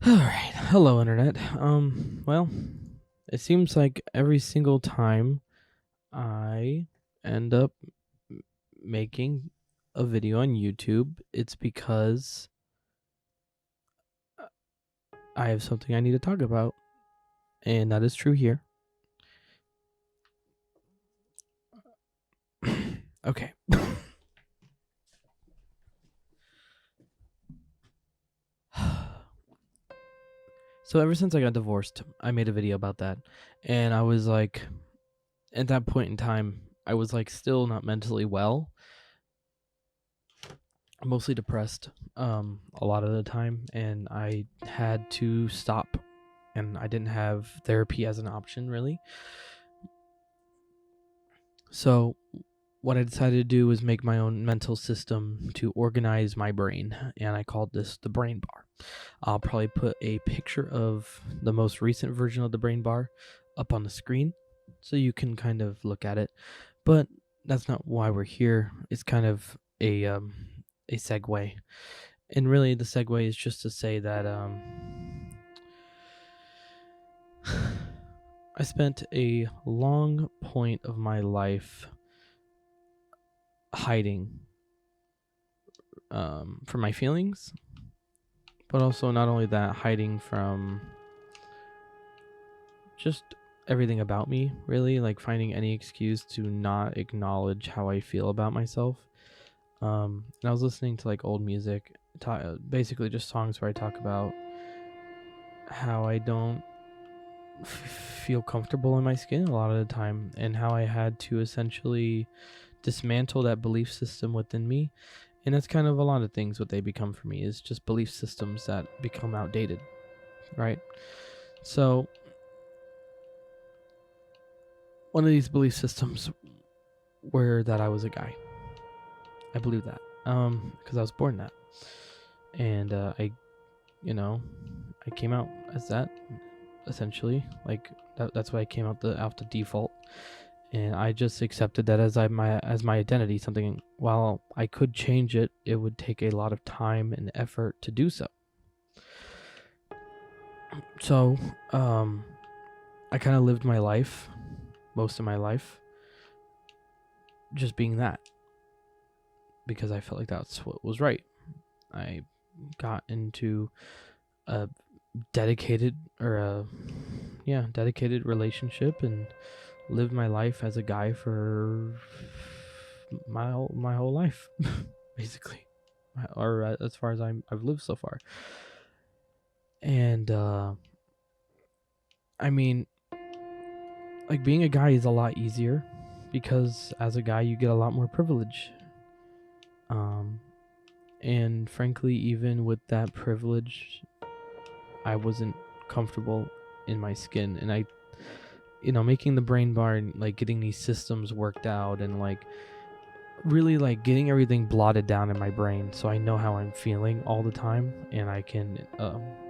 All right. Hello, internet. Well, it seems like every single time I end up making a video on YouTube, it's because I have something I need to talk about, and that is true here. Okay. So ever since I got divorced, I made a video about that, and I was like, at that point in time, I was like still not mentally well, mostly depressed, a lot of the time, and I had to stop, and I didn't have therapy as an option really. So what I decided to do was make my own mental system to organize my brain, and I called this the Brain Bar. I'll probably put a picture of the most recent version of the Brain Bar up on the screen so you can kind of look at it. But that's not why we're here. It's kind of a segue. And really the segue is just to say that I spent a long point of my life hiding from my feelings, but also not only that, hiding from just everything about me, really, like finding any excuse to not acknowledge how I feel about myself. And I was listening to like old music, basically just songs where I talk about how I don't feel comfortable in my skin a lot of the time, and how I had to essentially dismantle that belief system within me. And that's kind of a lot of things. What they become for me is just belief systems that become outdated, right? So one of these belief systems were that I was a guy. I believe that because I was born that, and you know I came out as that, essentially. Like that's why I came out the default, and I just accepted that as my identity. Something, while I could change it, it would take a lot of time and effort to do so. So I kind of lived my life, most of my life, just being that, because I felt like that's what was right. I got into a dedicated or a dedicated relationship and lived my life as a guy for my whole life, basically, or as far as I've lived so far. And I mean, like, being a guy is a lot easier because as a guy you get a lot more privilege. Um, and frankly, even with that privilege, I wasn't comfortable in my skin, and I, making the Brain Bar and like getting these systems worked out, and like really like getting everything blotted down in my brain so I know how I'm feeling all the time, and I can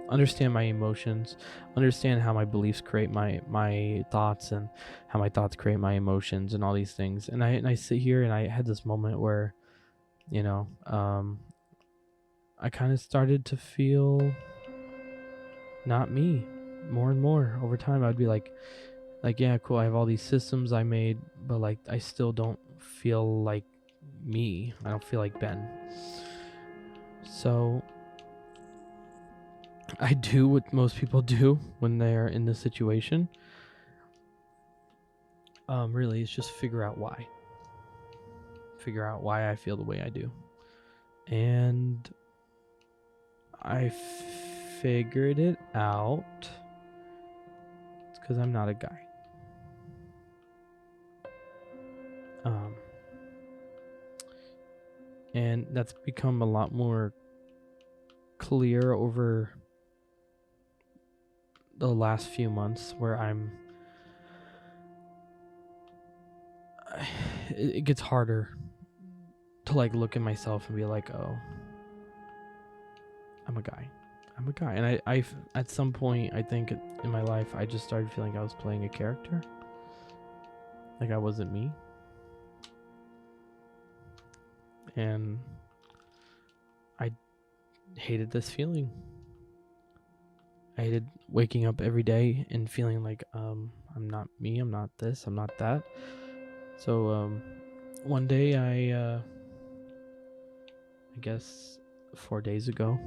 understand my emotions, understand how my beliefs create my thoughts, and how my thoughts create my emotions, and all these things. And I sit here and I had this moment where, you know, I kind of started to feel not me more and more over time. I'd be like, yeah, cool, I have all these systems I made, but like I still don't feel like me. I don't feel like Ben. So I do what most people do when they are in this situation. Really, it's just figure out why. Figure out why I feel the way I do. And I figured it out. It's because I'm not a guy. Um, and that's become a lot more clear over the last few months, where it gets harder to like look at myself and be like, oh, I'm a guy. I'm a guy. And I at some point, I think in my life, I just started feeling I was playing a character. Like I wasn't me. And I hated this feeling. I hated waking up every day and feeling like I'm not me, I'm not this, I'm not that. So one day I guess 4 days ago,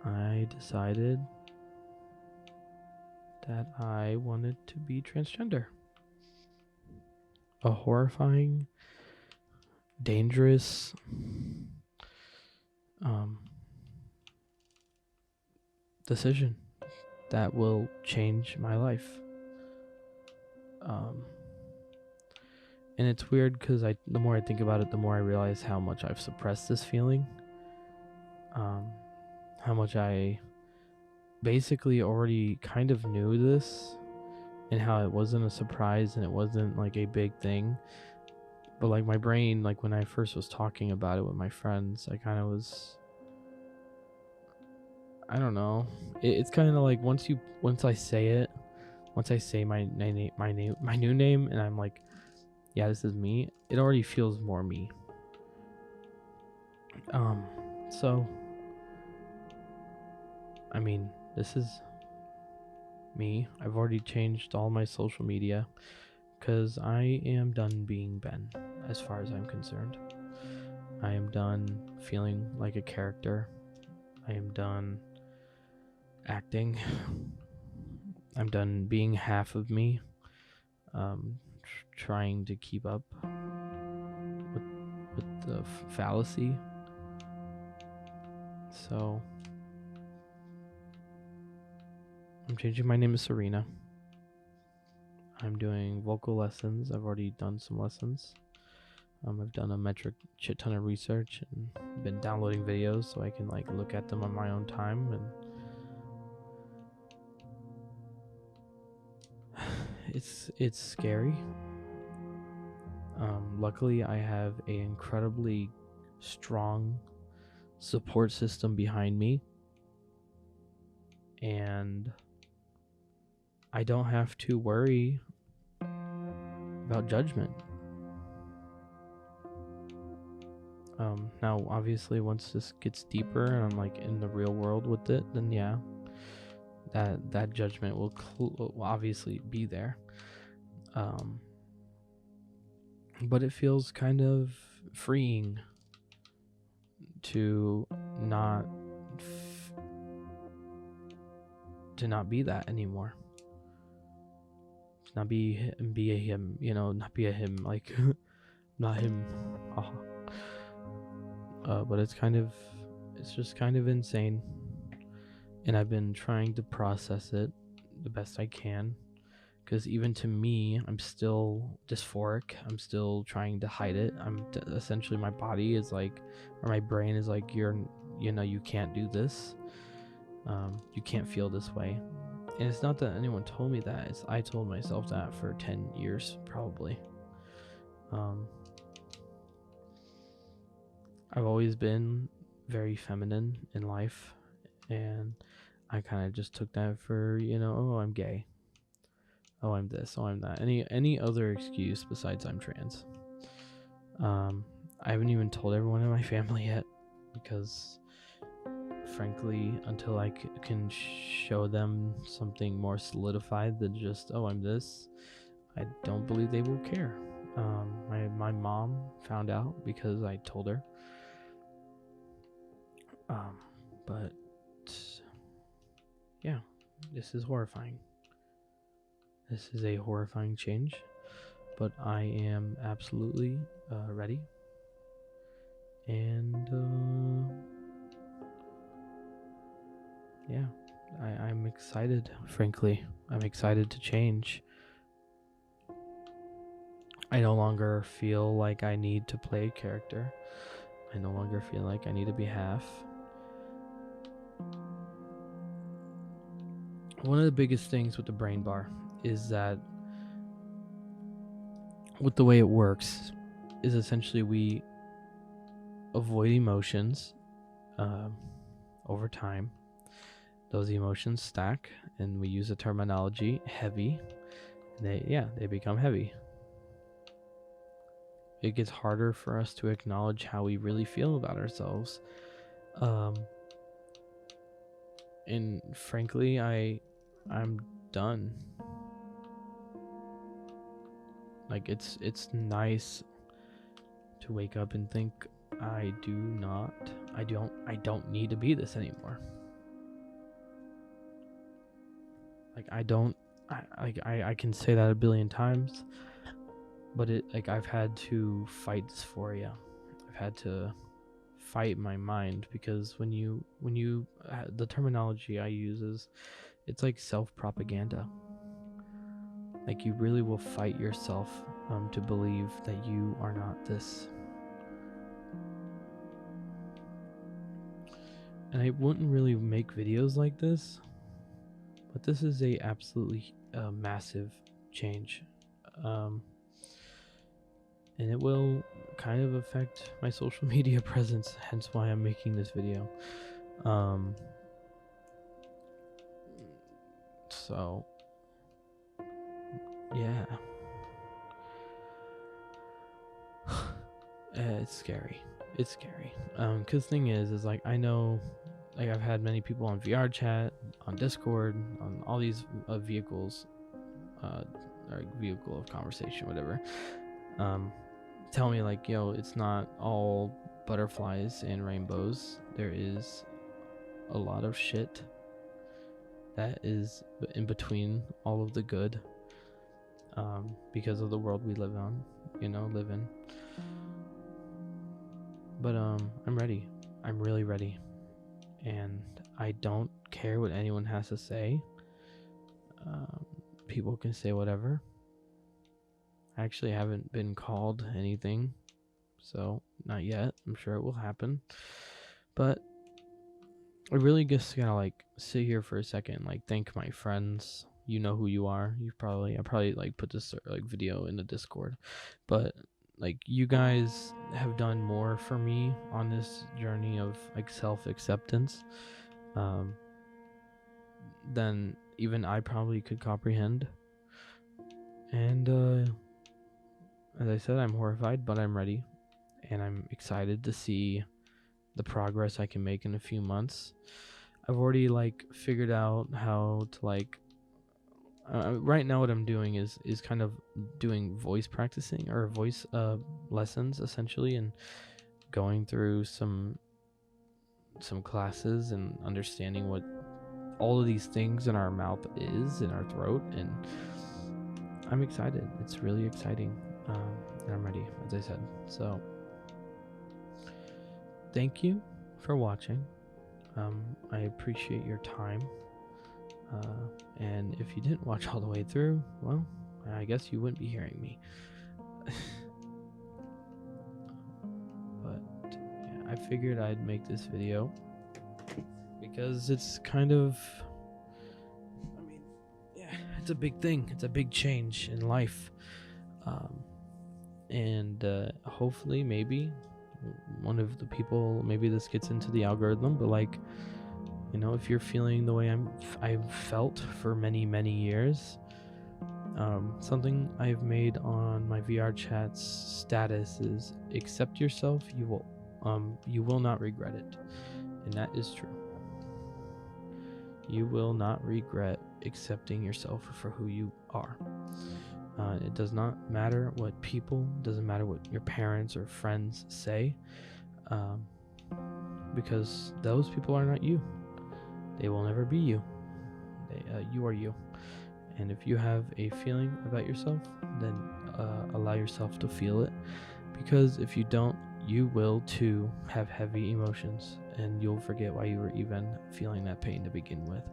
I decided that I wanted to be transgender. A horrifying, dangerous, decision that will change my life. And it's weird because the more I think about it, the more I realize how much I've suppressed this feeling. How much I basically already kind of knew this, and how it wasn't a surprise and it wasn't like a big thing. But like my brain, like when I first was talking about it with my friends, I kind of was, I don't know. It's kind of like once I say it, once I say my new name, and I'm like, yeah, this is me. It already feels more me. So, I mean, this is me. I've already changed all my social media because I am done being Ben, as far as I'm concerned. I am done feeling like a character. I am done acting. I'm done being half of me, trying to keep up with the fallacy. So I'm changing my name to Serena. I'm doing vocal lessons. I've already done some lessons. I've done a shit ton of research and been downloading videos so I can like look at them on my own time, and it's scary. Luckily, I have an incredibly strong support system behind me, and I don't have to worry about judgment. Now, obviously, once this gets deeper and I'm like in the real world with it, then yeah, that judgment will obviously be there. But it feels kind of freeing to not be that anymore. Not be a him, not be a him, like not him. But it's just kind of insane, and I've been trying to process it the best I can, because even to me, I'm still dysphoric. I'm still trying to hide it. Essentially, my body is like, or my brain is like, you can't do this. You can't feel this way. And it's not that anyone told me that. It's I told myself that for 10 years, probably. I've always been very feminine in life, and I kind of just took that for, oh, I'm gay. Oh, I'm this. Oh, I'm that. Any other excuse besides I'm trans. I haven't even told everyone in my family yet, because frankly, until I can show them something more solidified than just, oh, I'm this, I don't believe they will care. My mom found out because I told her. But yeah, this is horrifying. This is a horrifying change, but I am absolutely ready. And yeah, I'm excited, frankly. I'm excited to change. I no longer feel like I need to play a character. I no longer feel like I need to be half. One of the biggest things with the brain bar is that with the way it works is essentially we avoid emotions over time. Those emotions stack, and we use the terminology heavy. They become heavy. It gets harder for us to acknowledge how we really feel about ourselves. And frankly, I'm done. Like it's nice to wake up and think I don't need to be this anymore. Like I can say that a billion times, but I've had to fight dysphoria. I've had to fight my mind, because when you the terminology I use is, it's like self-propaganda. Like you really will fight yourself to believe that you are not this. And I wouldn't really make videos like this, but this is a absolutely massive change. And it will kind of affect my social media presence, hence why I'm making this video. So yeah. It's scary. It's scary. Cause thing is like, I know, like I've had many people on VR chat, on Discord, on all these vehicles, or vehicle of conversation, whatever. Tell me like, yo, it's not all butterflies and rainbows. There is a lot of shit that is in between all of the good, because of the world we live in. But I'm ready. I'm really ready. And I don't care what anyone has to say. People can say whatever. I actually haven't been called anything, so not yet. I'm sure it will happen. But I really just gotta like sit here for a second, like thank my friends. You know who you are. I probably like put this like video in the Discord, but like you guys have done more for me on this journey of like self-acceptance than even I probably could comprehend. And as I said, I'm horrified, but I'm ready, and I'm excited to see the progress I can make in a few months. I've already like figured out how to like right now what I'm doing is kind of doing voice practicing, or voice lessons essentially, and going through some classes and understanding what all of these things in our mouth is, in our throat. And I'm excited. It's really exciting. And I'm ready, as I said. So thank you for watching. I appreciate your time. And if you didn't watch all the way through, well, I guess you wouldn't be hearing me. But yeah, I figured I'd make this video because it's kind of, I mean, yeah, it's a big thing. It's a big change in life. And hopefully, maybe one of the people, maybe this gets into the algorithm, but like, you know, if you're feeling the way I've felt for many, many years, something I've made on my VR chat's status is accept yourself. You will not regret it. And that is true. You will not regret accepting yourself for who you are. It does not matter what people, doesn't matter what your parents or friends say, because those people are not you. They will never be you. You are you. And if you have a feeling about yourself, then allow yourself to feel it. Because if you don't, you will too have heavy emotions, and you'll forget why you were even feeling that pain to begin with.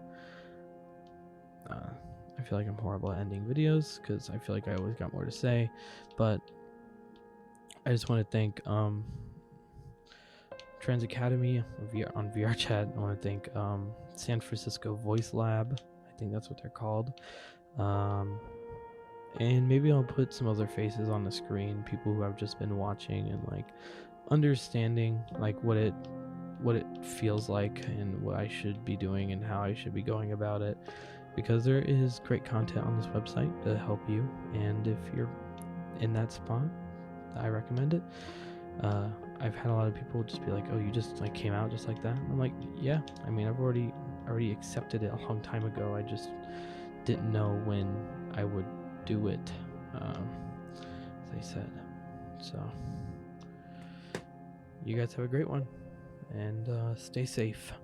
I feel like I'm horrible at ending videos because I feel like I always got more to say, but I just want to thank Trans Academy on VR Chat. I want to thank San Francisco Voice Lab. I think that's what they're called. And maybe I'll put some other faces on the screen, people who have just been watching and like understanding like what it feels like and what I should be doing and how I should be going about it, because there is great content on this website to help you. And if you're in that spot, I recommend it. I've had a lot of people just be like, oh, you just like came out just like that. I'm like, yeah, I mean, I've already already accepted it a long time ago. I just didn't know when I would do it, as I said. So, you guys have a great one, and stay safe.